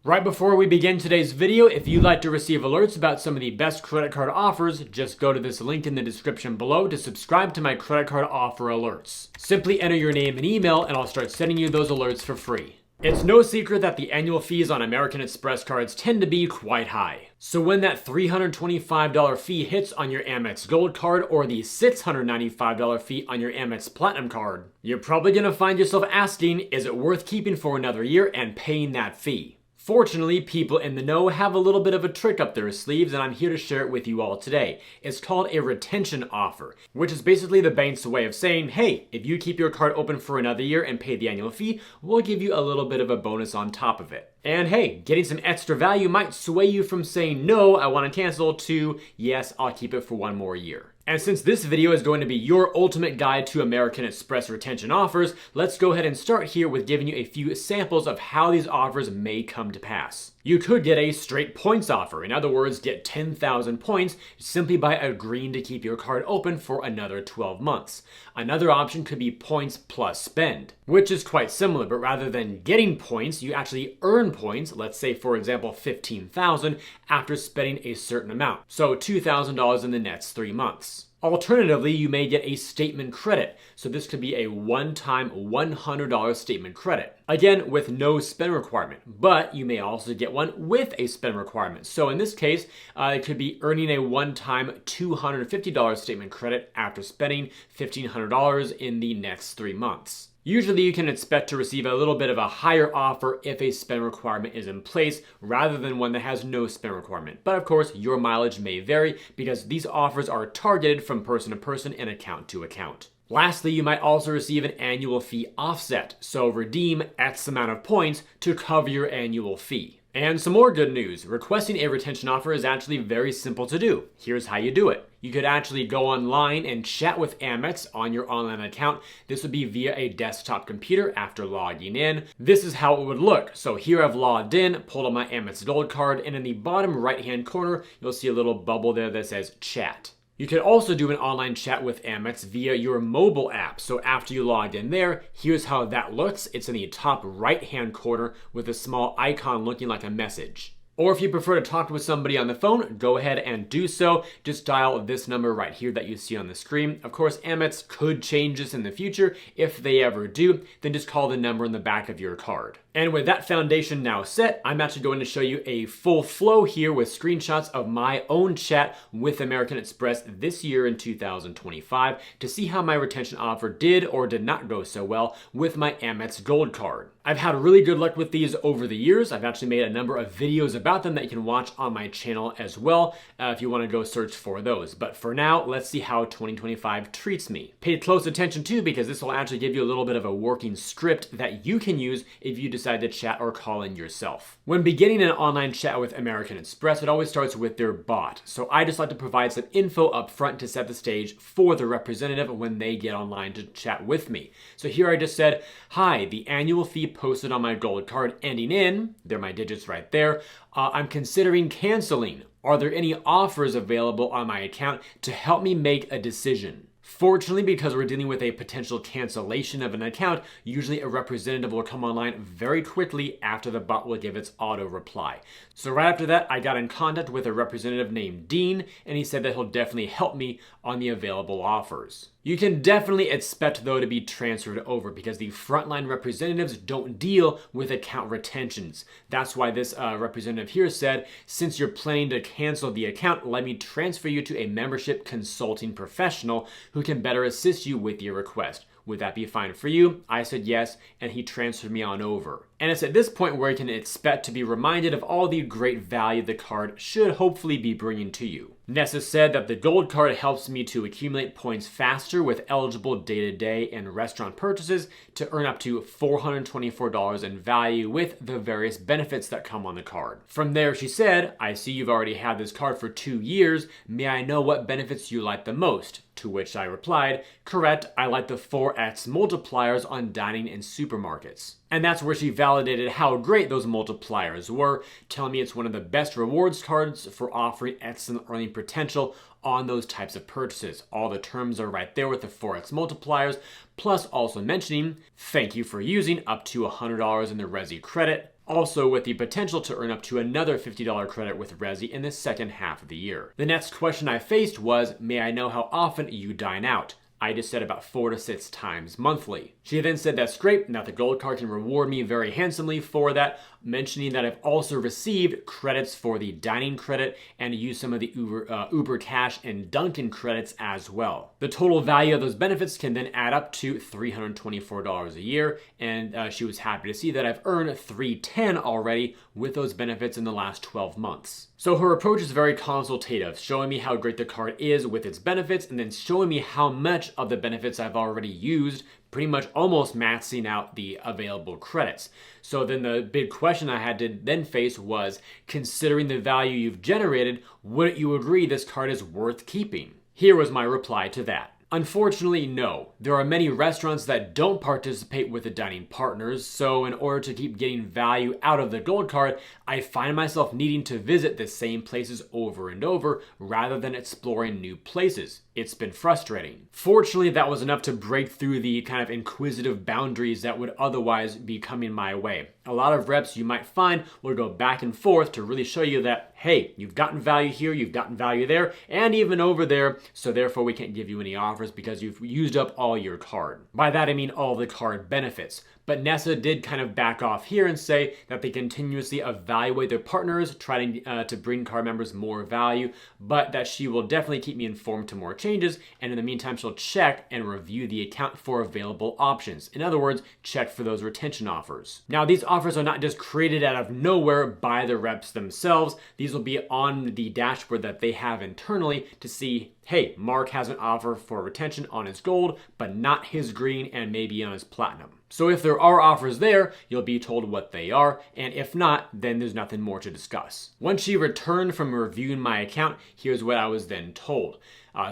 Right before we begin today's video, if you'd like to receive alerts about some of the best credit card offers, just go to this link in the description below to subscribe to my credit card offer alerts. Simply enter your name and email and I'll start sending you those alerts for free. It's no secret that the annual fees on American Express cards tend to be quite high. So when that $325 fee hits on your Amex Gold card or the $695 fee on your Amex Platinum card, you're probably going to find yourself asking, is it worth keeping for another year and paying that fee? Fortunately, people in the know have a little bit of a trick up their sleeves, and I'm here to share it with you all today. It's called a retention offer, which is basically the bank's way of saying, hey, if you keep your card open for another year and pay the annual fee, we'll give you a little bit of a bonus on top of it. And hey, getting some extra value might sway you from saying, no, I want to cancel, to, yes, I'll keep it for one more year. And since this video is going to be your ultimate guide to American Express retention offers, let's go ahead and start here with giving you a few samples of how these offers may come to pass. You could get a straight points offer. In other words, get 10,000 points simply by agreeing to keep your card open for another 12 months. Another option could be points plus spend, which is quite similar, but rather than getting points, you actually earn points, let's say for example 15,000 after spending a certain amount. So $2,000 in the next 3 months. Alternatively, you may get a statement credit. So this could be a one-time $100 statement credit. Again, with no spend requirement, but you may also get one with a spend requirement. So in this case, it could be earning a one-time $250 statement credit after spending $1,500 in the next 3 months. Usually you can expect to receive a little bit of a higher offer if a spend requirement is in place rather than one that has no spend requirement. But of course, your mileage may vary because these offers are targeted from person to person and account to account. Lastly, you might also receive an annual fee offset, so redeem X amount of points to cover your annual fee. And some more good news, requesting a retention offer is actually very simple to do. Here's how you do it. You could actually go online and chat with Amex on your online account. This would be via a desktop computer after logging in. This is how it would look. So here I've logged in, pulled up my Amex Gold card, and in the bottom right-hand corner, you'll see a little bubble there that says chat. You could also do an online chat with Amex via your mobile app. So after you logged in there, here's how that looks. It's in the top right-hand corner with a small icon looking like a message. Or if you prefer to talk with somebody on the phone, go ahead and do so. Just dial this number right here that you see on the screen. Of course, Amex could change this in the future. If they ever do, then just call the number in the back of your card. And with that foundation now set, I'm actually going to show you a full flow here with screenshots of my own chat with American Express this year in 2025 to see how my retention offer did or did not go so well with my Amex Gold card. I've had really good luck with these over the years. I've actually made a number of videos about them that you can watch on my channel as well if you want to go search for those. But for now, let's see how 2025 treats me. Pay close attention too, because this will actually give you a little bit of a working script that you can use if you decide to chat or call in yourself. When beginning an online chat with American Express, it always starts with their bot. So I just like to provide some info up front to set the stage for the representative when they get online to chat with me. So here I just said, hi, the annual fee posted on my gold card ending in, they're my digits right there, I'm considering canceling. Are there any offers available on my account to help me make a decision? Fortunately, because we're dealing with a potential cancellation of an account, usually a representative will come online very quickly after the bot will give its auto reply. So right after that, I got in contact with a representative named Dean, and he said that he'll definitely help me on the available offers. You can definitely expect though to be transferred over because the frontline representatives don't deal with account retentions. That's why this representative here said, since you're planning to cancel the account, let me transfer you to a membership consulting professional who can better assist you with your request. Would that be fine for you? I said yes, and he transferred me on over. And it's at this point where you can expect to be reminded of all the great value the card should hopefully be bringing to you. Nessa said that the gold card helps me to accumulate points faster with eligible day-to-day and restaurant purchases to earn up to $424 in value with the various benefits that come on the card. From there, she said, I see you've already had this card for 2 years. May I know what benefits you like the most? To which I replied, correct, I like the 4x multipliers on dining in supermarkets. And that's where she validated how great those multipliers were, telling me it's one of the best rewards cards for offering excellent earning potential on those types of purchases. All the terms are right there with the 4x multipliers, plus also mentioning, thank you for using up to $100 in the Resi credit. also with the potential to earn up to another $50 credit with Resi in the second half of the year. The next question I faced was, may I know how often you dine out? I just said about 4 to 6 times monthly. She then said that's great, and that the gold card can reward me very handsomely for that, mentioning that I've also received credits for the dining credit and used some of the Uber Cash and Dunkin' credits as well. The total value of those benefits can then add up to $324 a year, and she was happy to see that I've earned $310 already with those benefits in the last 12 months. So her approach is very consultative, showing me how great the card is with its benefits and then showing me how much of the benefits I've already used, pretty much almost maxing out the available credits. So then the big question I had to then face was, considering the value you've generated, wouldn't you agree this card is worth keeping? Here was my reply to that. Unfortunately, no. There are many restaurants that don't participate with the dining partners, so in order to keep getting value out of the gold card, I find myself needing to visit the same places over and over rather than exploring new places. It's been frustrating. Fortunately, that was enough to break through the kind of inquisitive boundaries that would otherwise be coming my way. A lot of reps you might find will go back and forth to really show you that, hey, you've gotten value here, you've gotten value there, and even over there, so therefore we can't give you any offers because you've used up all your card. By that I mean all the card benefits. But Nessa did kind of back off here and say that they continuously evaluate their partners, trying to bring card members more value, but that she will definitely keep me informed to more changes, and in the meantime she'll check and review the account for available options. In other words, check for those retention offers. Now these offers are not just created out of nowhere by the reps themselves. These will be on the dashboard that they have internally to see, hey, Mark has an offer for retention on his gold, but not his green and maybe on his platinum. So if there are offers there, you'll be told what they are, and if not, then there's nothing more to discuss. Once she returned from reviewing my account, here's what I was then told.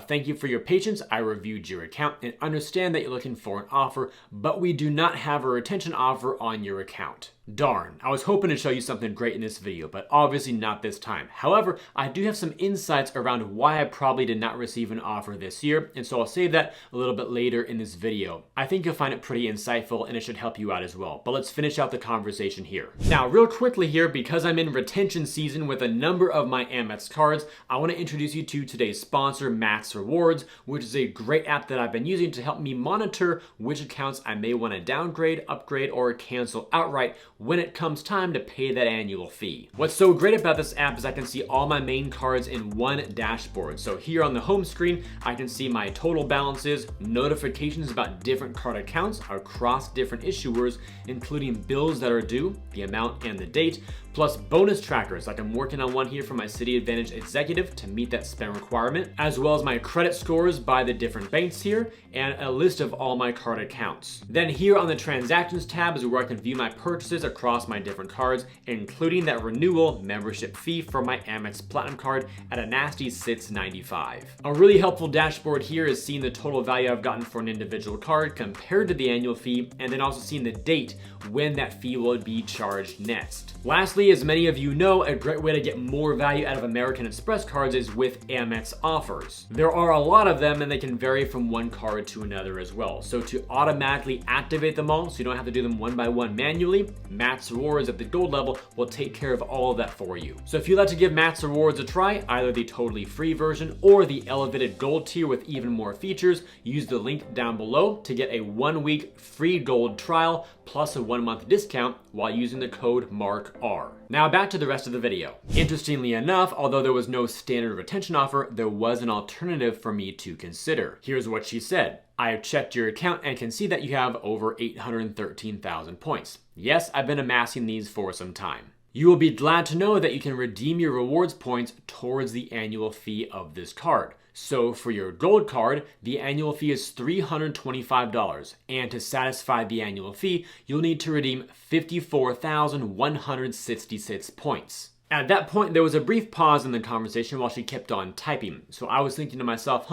Thank you for your patience. I reviewed your account and understand that you're looking for an offer, but we do not have a retention offer on your account. Darn, I was hoping to show you something great in this video, but obviously not this time. However, I do have some insights around why I probably did not receive an offer this year, and so I'll save that a little bit later in this video. I think you'll find it pretty insightful and it should help you out as well, but let's finish out the conversation here. Now, real quickly here, because I'm in retention season with a number of my Amex cards, I want to introduce you to today's sponsor, Max Rewards, which is a great app that I've been using to help me monitor which accounts I may want to downgrade, upgrade, or cancel outright when it comes time to pay that annual fee. What's so great about this app is I can see all my main cards in one dashboard. So here on the home screen, I can see my total balances, notifications about different card accounts across different issuers, including bills that are due, the amount and the date, plus bonus trackers, like I'm working on one here for my City Advantage Executive to meet that spend requirement, as well as my credit scores by the different banks here, and a list of all my card accounts. Then here on the transactions tab is where I can view my purchases across my different cards, including that renewal membership fee for my Amex Platinum card at a nasty $6.95. A really helpful dashboard here is seeing the total value I've gotten for an individual card compared to the annual fee, and then also seeing the date when that fee will be charged next. Lastly, as many of you know, a great way to get more value out of American Express cards is with Amex offers. There are a lot of them and they can vary from one card to another as well. So to automatically activate them all, so you don't have to do them one by one manually, Max Rewards at the gold level will take care of all of that for you. So if you'd like to give Max Rewards a try, either the totally free version or the elevated gold tier with even more features, use the link down below to get a 1-week free gold trial plus a 1-month discount while using the code MARKR. Now back to the rest of the video. Interestingly enough, although there was no standard retention offer, there was an alternative for me to consider. Here's what she said. I have checked your account and can see that you have over 813,000 points. Yes, I've been amassing these for some time. You will be glad to know that you can redeem your rewards points towards the annual fee of this card. So for your gold card, the annual fee is $325, and to satisfy the annual fee, you'll need to redeem 54,166 points. At that point, there was a brief pause in the conversation while she kept on typing. So I was thinking to myself,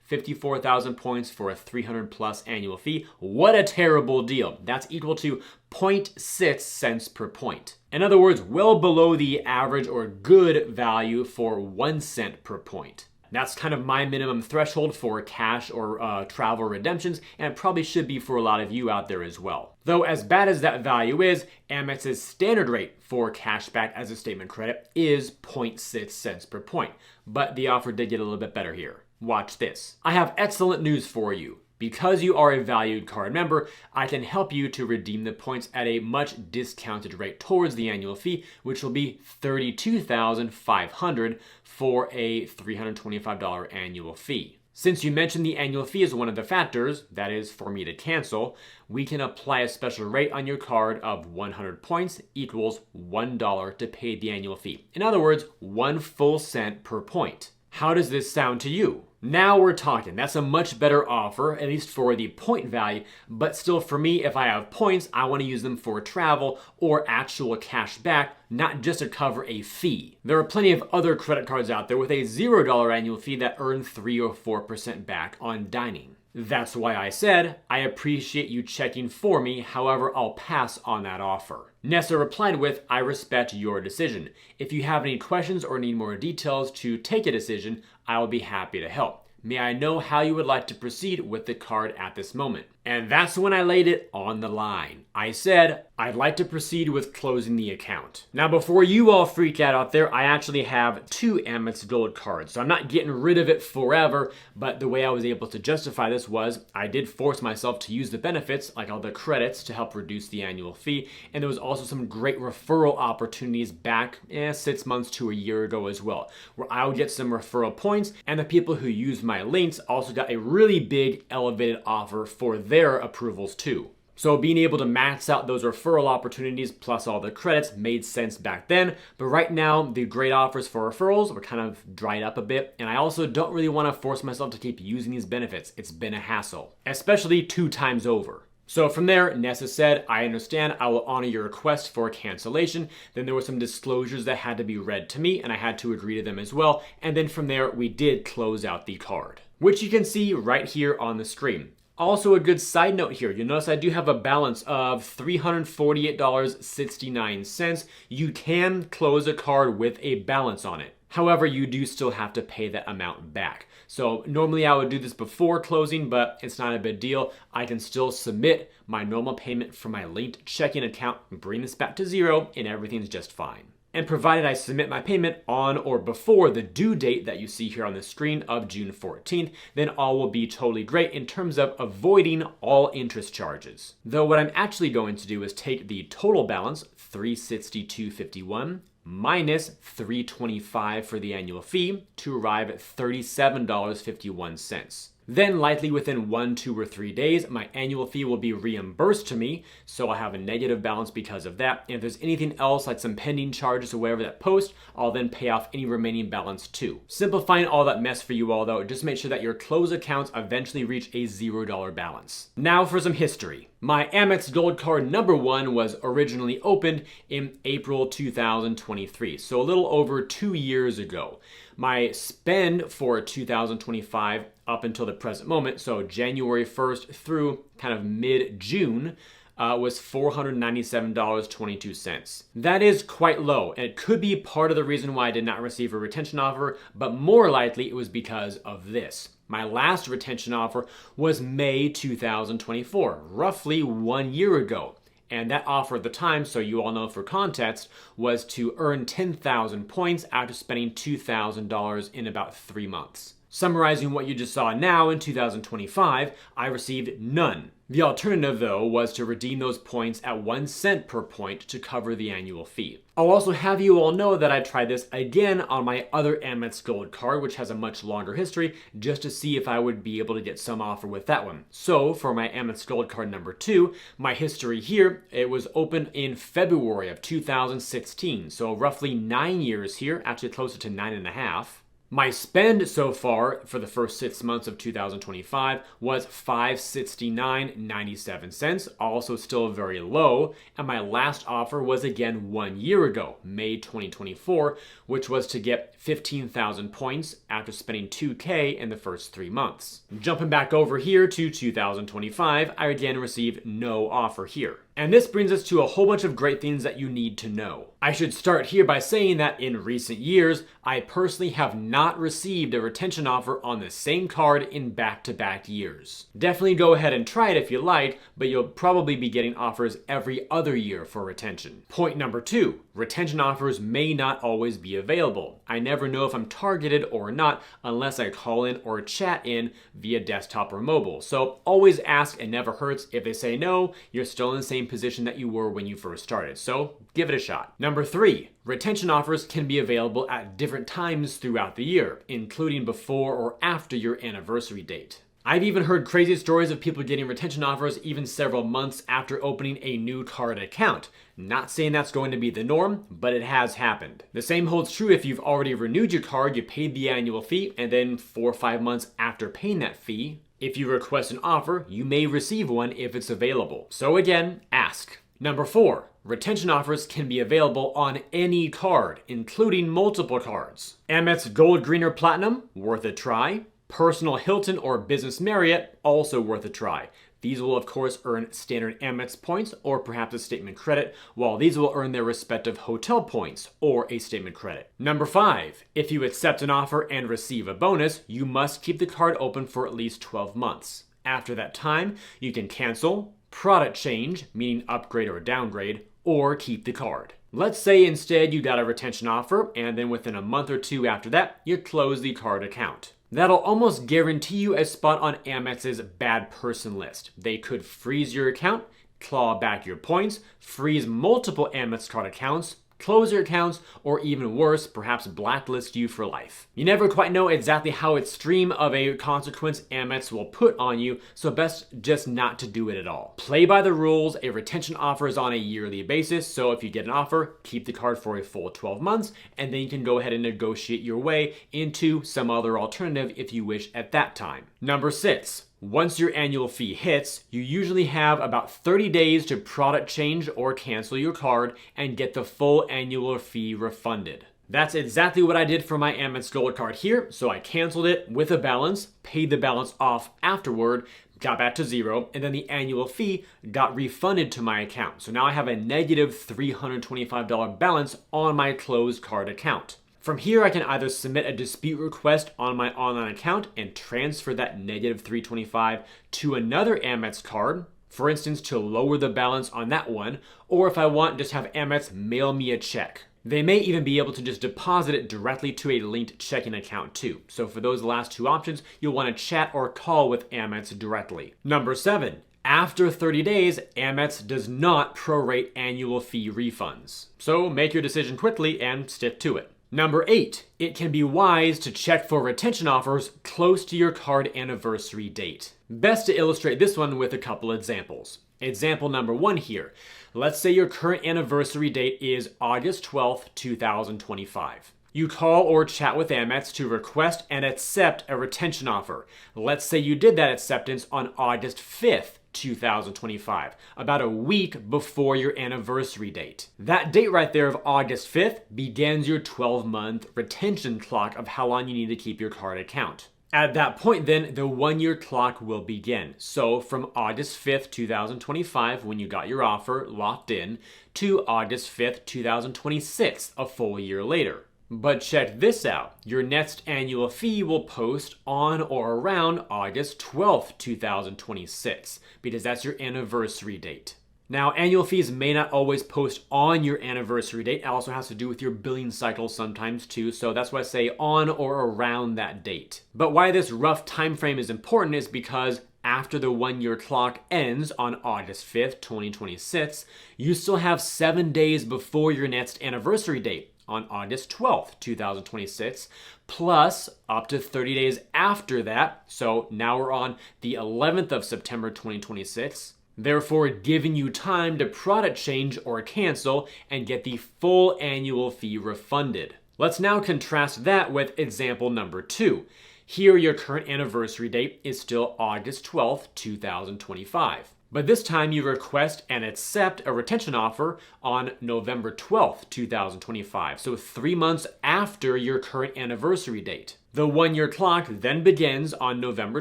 54,000 points for a 300 plus annual fee. What a terrible deal. That's equal to 0.6 cents per point. In other words, well below the average or good value for 1 cent per point. That's kind of my minimum threshold for cash or travel redemptions, and it probably should be for a lot of you out there as well. Though as bad as that value is, Amex's standard rate for cashback as a statement credit is 0.6 cents per point. But the offer did get a little bit better here. Watch this. I have excellent news for you. Because you are a valued card member, I can help you to redeem the points at a much discounted rate towards the annual fee, which will be $32,500 for a $325 annual fee. Since you mentioned the annual fee is one of the factors, that is for me to cancel, we can apply a special rate on your card of 100 points equals $1 to pay the annual fee. In other words, 1 full cent per point. How does this sound to you? Now we're talking. That's a much better offer, at least for the point value, but still for me, if I have points, I want to use them for travel or actual cash back, not just to cover a fee. There are plenty of other credit cards out there with a $0 annual fee that earn 3 or 4% back on dining. That's why I said, I appreciate you checking for me, however, I'll pass on that offer. Nessa replied with, I respect your decision. If you have any questions or need more details to take a decision, I will be happy to help. May I know how you would like to proceed with the card at this moment? And that's when I laid it on the line. I said, I'd like to proceed with closing the account. Now, before you all freak out there, I actually have 2 Amex Gold cards. So I'm not getting rid of it forever, but the way I was able to justify this was I did force myself to use the benefits, like all the credits, to help reduce the annual fee. And there was also some great referral opportunities back 6 months to a year ago as well, where I would get some referral points, and the people who used my links also got a really big elevated offer for their approvals too. So being able to max out those referral opportunities plus all the credits made sense back then, but right now the great offers for referrals were kind of dried up a bit, and I also don't really want to force myself to keep using these benefits. It's been a hassle, especially 2 times over. So from there, Nessa said, I understand, I will honor your request for cancellation. Then there were some disclosures that had to be read to me, and I had to agree to them as well. And then from there, we did close out the card, which you can see right here on the screen. Also, a good side note here, you'll notice I do have a balance of $348.69. You can close a card with a balance on it. However, you do still have to pay that amount back. So normally I would do this before closing, but it's not a big deal. I can still submit my normal payment from my linked checking account and bring this back to 0, and everything's just fine. And provided I submit my payment on or before the due date that you see here on the screen of June 14th, then all will be totally great in terms of avoiding all interest charges. Though what I'm actually going to do is take the total balance, $362.51, minus $325 for the annual fee to arrive at $37.51. Then likely within 1, 2, or 3 days, my annual fee will be reimbursed to me, so I'll have a negative balance because of that. And if there's anything else, like some pending charges or whatever that post, I'll then pay off any remaining balance too. Simplifying all that mess for you all though, just make sure that your closed accounts eventually reach a $0 balance. Now for some history. My Amex Gold Card number 1 was originally opened in April 2023, so a little over 2 years ago. My spend for 2025 up until the present moment, so January 1st through kind of mid-June, was $497.22. That is quite low, and it could be part of the reason why I did not receive a retention offer, but more likely it was because of this. My last retention offer was May 2024, roughly 1 year ago. And that offer at the time, so you all know for context, was to earn 10,000 points after spending $2,000 in about 3 months. Summarizing what you just saw now in 2025, I received none. The alternative, though, was to redeem those points at 1 cent per point to cover the annual fee. I'll also have you all know that I tried this again on my other Amex Gold card, which has a much longer history, just to see if I would be able to get some offer with that one. So for my Amex Gold card number 2, my history here, it was opened in February of 2016, so roughly 9 years here, actually closer to 9.5. My spend so far for the first 6 months of 2025 was $569.97, also still very low, and my last offer was again 1 year ago, May 2024, which was to get 15,000 points after spending $2,000 in the first 3 months. Jumping back over here to 2025, I again received no offer here. And this brings us to a whole bunch of great things that you need to know. I should start here by saying that in recent years, I personally have not received a retention offer on the same card in back-to-back years. Definitely go ahead and try it if you like, but you'll probably be getting offers every other year for retention. Point number 2, retention offers may not always be available. I never know if I'm targeted or not unless I call in or chat in via desktop or mobile. So always ask, it never hurts. If they say no, you're still in the same position that you were when you first started. So give it a shot. Number 3, retention offers can be available at different times throughout the year, including before or after your anniversary date. I've even heard crazy stories of people getting retention offers even several months after opening a new card account. Not saying that's going to be the norm, but it has happened. The same holds true if you've already renewed your card, you paid the annual fee, and then 4 or 5 months after paying that fee, if you request an offer, you may receive one if it's available. So again, ask. Number 4, retention offers can be available on any card, including multiple cards. Amex Gold, Green, or Platinum, worth a try. Personal Hilton or Business Marriott, also worth a try. These will of course earn standard Amex points or perhaps a statement credit, while these will earn their respective hotel points or a statement credit. Number 5, if you accept an offer and receive a bonus, you must keep the card open for at least 12 months. After that time, you can cancel, product change, meaning upgrade or downgrade, or keep the card. Let's say instead you got a retention offer and then within a month or 2 after that, you close the card account. That'll almost guarantee you a spot on Amex's bad person list. They could freeze your account, claw back your points, freeze multiple Amex card accounts, close your accounts, or even worse, perhaps blacklist you for life. You never quite know exactly how extreme of a consequence Amex will put on you, so best just not to do it at all. Play by the rules. A retention offer is on a yearly basis, so if you get an offer, keep the card for a full 12 months, and then you can go ahead and negotiate your way into some other alternative if you wish at that time. Number 6. Once your annual fee hits, you usually have about 30 days to product change or cancel your card and get the full annual fee refunded. That's exactly what I did for my Amex Gold card here, so I canceled it with a balance, paid the balance off afterward, got back to 0, and then the annual fee got refunded to my account. So now I have a negative $325 balance on my closed card account. From here, I can either submit a dispute request on my online account and transfer that negative $325 to another Amex card, for instance, to lower the balance on that one, or if I want, just have Amex mail me a check. They may even be able to just deposit it directly to a linked checking account too. So for those last 2 options, you'll want to chat or call with Amex directly. Number 7. After 30 days, Amex does not prorate annual fee refunds. So make your decision quickly and stick to it. Number 8, it can be wise to check for retention offers close to your card anniversary date. Best to illustrate this one with a couple examples. Example number 1 here. Let's say your current anniversary date is August 12th, 2025. You call or chat with Amex to request and accept a retention offer. Let's say you did that acceptance on August 5th, 2025, about a week before your anniversary date. That date right there of August 5th begins your 12-month retention clock of how long you need to keep your card account. At that point then, the 1-year clock will begin. So from August 5th, 2025, when you got your offer locked in, to August 5th, 2026, a full year later. But check this out. Your next annual fee will post on or around August 12th, 2026, because that's your anniversary date. Now, annual fees may not always post on your anniversary date. It also has to do with your billing cycle sometimes too, so that's why I say on or around that date. But why this rough time frame is important is because after the 1-year clock ends on August 5th, 2026, you still have 7 days before your next anniversary date on August 12th, 2026, plus up to 30 days after that. So now we're on the 11th of September, 2026. Therefore, giving you time to product change or cancel and get the full annual fee refunded. Let's now contrast that with example number 2. Here, your current anniversary date is still August 12th, 2025. But this time you request and accept a retention offer on November 12th, 2025, so 3 months after your current anniversary date. The 1-year clock then begins on November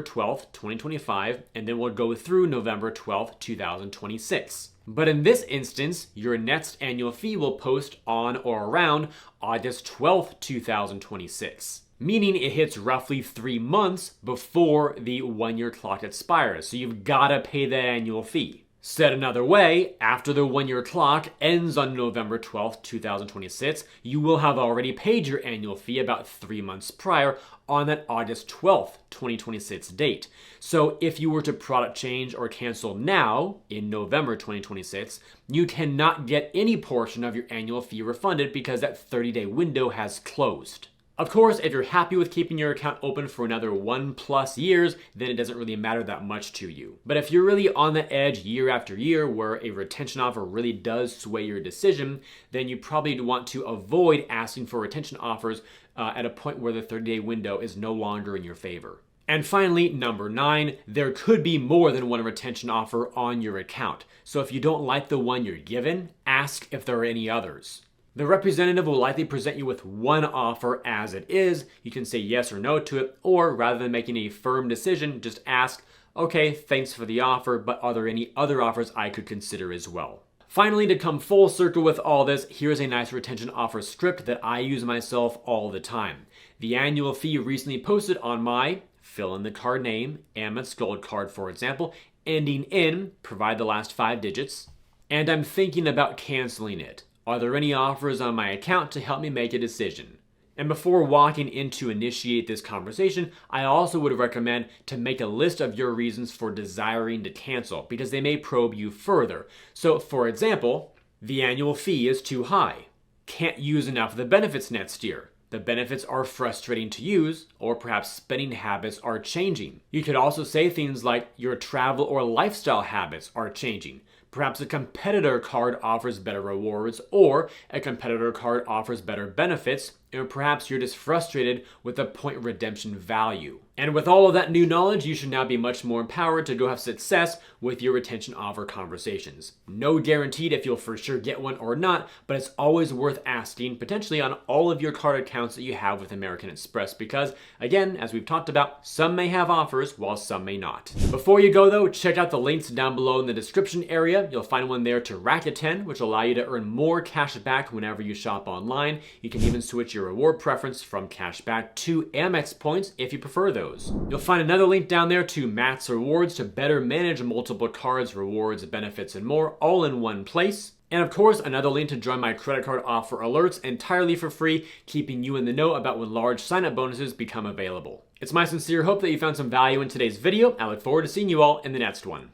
12th, 2025, and then will go through November 12th, 2026. But in this instance, your next annual fee will post on or around August 12th, 2026. Meaning it hits roughly 3 months before the 1-year clock expires. So you've gotta pay that annual fee. Said another way, after the 1-year clock ends on November 12th, 2026, you will have already paid your annual fee about 3 months prior on that August 12th, 2026 date. So if you were to product change or cancel now in November 2026, you cannot get any portion of your annual fee refunded because that 30-day window has closed. Of course, if you're happy with keeping your account open for another 1+ years, then it doesn't really matter that much to you. But if you're really on the edge year after year where a retention offer really does sway your decision, then you probably want to avoid asking for retention offers at a point where the 30-day window is no longer in your favor. And finally, number 9, there could be more than one retention offer on your account. So if you don't like the one you're given, ask if there are any others. The representative will likely present you with one offer as it is. You can say yes or no to it, or rather than making a firm decision, just ask, okay, thanks for the offer, but are there any other offers I could consider as well? Finally, to come full circle with all this, here's a nice retention offer script that I use myself all the time. The annual fee recently posted on my fill in the card name, Amex Gold card for example, ending in, provide the last 5 digits, and I'm thinking about canceling it. Are there any offers on my account to help me make a decision? And before walking in to initiate this conversation, I also would recommend to make a list of your reasons for desiring to cancel because they may probe you further. So for example, the annual fee is too high. Can't use enough of the benefits next year. The benefits are frustrating to use, or perhaps spending habits are changing. You could also say things like your travel or lifestyle habits are changing. Perhaps a competitor card offers better rewards, or a competitor card offers better benefits, or perhaps you're just frustrated with the point redemption value. And with all of that new knowledge, you should now be much more empowered to go have success with your retention offer conversations. No guaranteed if you'll for sure get one or not, but it's always worth asking, potentially on all of your card accounts that you have with American Express, because again, as we've talked about, some may have offers while some may not. Before you go though, check out the links down below in the description area. You'll find one there to Rakuten, which will allow you to earn more cash back whenever you shop online. You can even switch your reward preference from cash back to Amex points if you prefer those. You'll find another link down there to Matt's Rewards to better manage multiple cards, rewards, benefits, and more all in one place. And of course, another link to join my credit card offer alerts entirely for free, keeping you in the know about when large sign-up bonuses become available. It's my sincere hope that you found some value in today's video. I look forward to seeing you all in the next one.